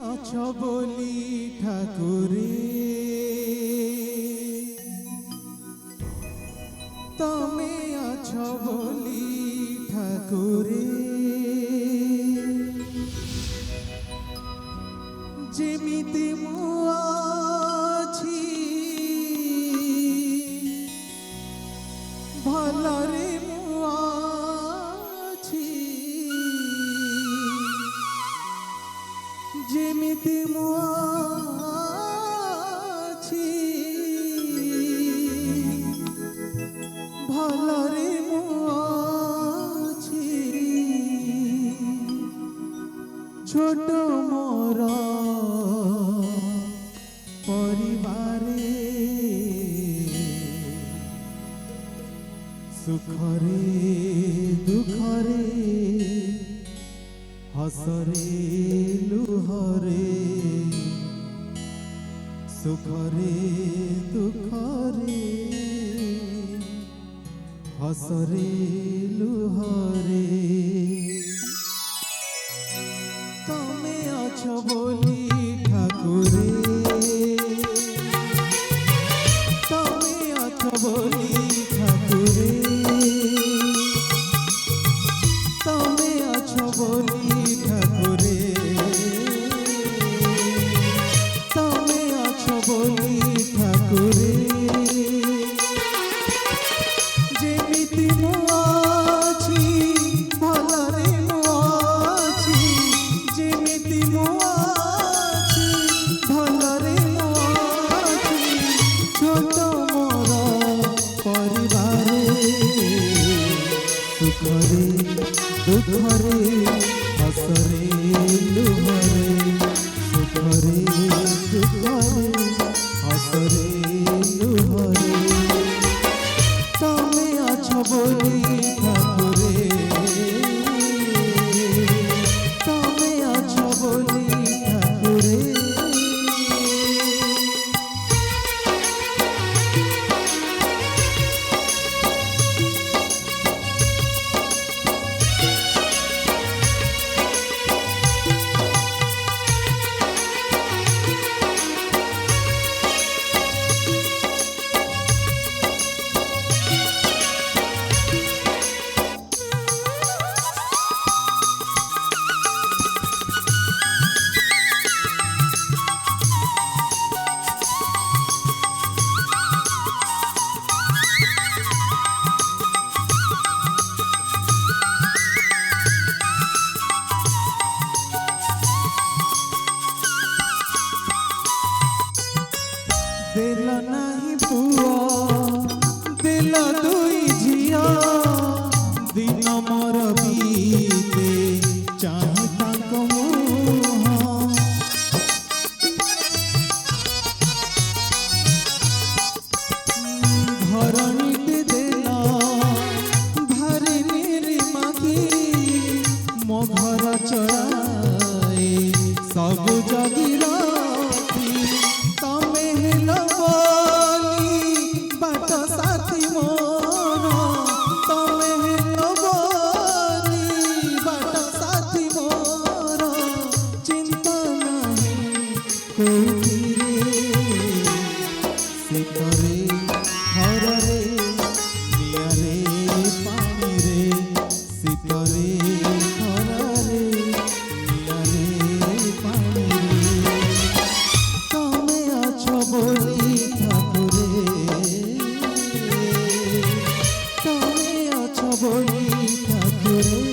আছো বলি ঠাকুরে তুমি আছো বলি ঠাকুরে যেমিতি মু আছি ভলরে মু আছি যেমিতি মু আছি ভলরে মু আছি ছোট মোর পরিবারে সুখরে দুঃখরে হসরে লুহরে সুখরে দুঃখরে হসরে লুহরে তুমি আছো বলি ঠাকুরে তুমি আছো বলি ঠাকুরে তুমি আছো বলি ঠাকুরে তুমি আছো বলি ঠাকুরে যেমিতি মু আছি ভলরে মু আছি যেমিতি মু আছি ভলরে মু আছি ছোট মোর পরিবারে সুখরে দুঃখরে হসরে লুহরে সুখরে দুঃখরে হসরে লুহরে তুমি আছো বলি ঠাকুরে তুমি আছো বলি ঠাকুরে দিল নাহি পুয়া দিল দুই ঝিয়া দিন মোর বিতে চাহি তাঙ্ক মুহ ঘরণীতে দিল ভারি নিরি মাখি মো ঘর চড়াই সবু জগি রাখি তুমি হেল বলি বাট সাথী মোর তুমি হেল বলি বাট সাথী মোর চিন্তা নাহি কোউঠিরে শীতরে খরারে নিয়ারে পানিরে শীতরে খরারে নিয়ারে পানিরে তুমি আছো বলি ঠাকুরে তুমি আছো বলি ঠাকুরে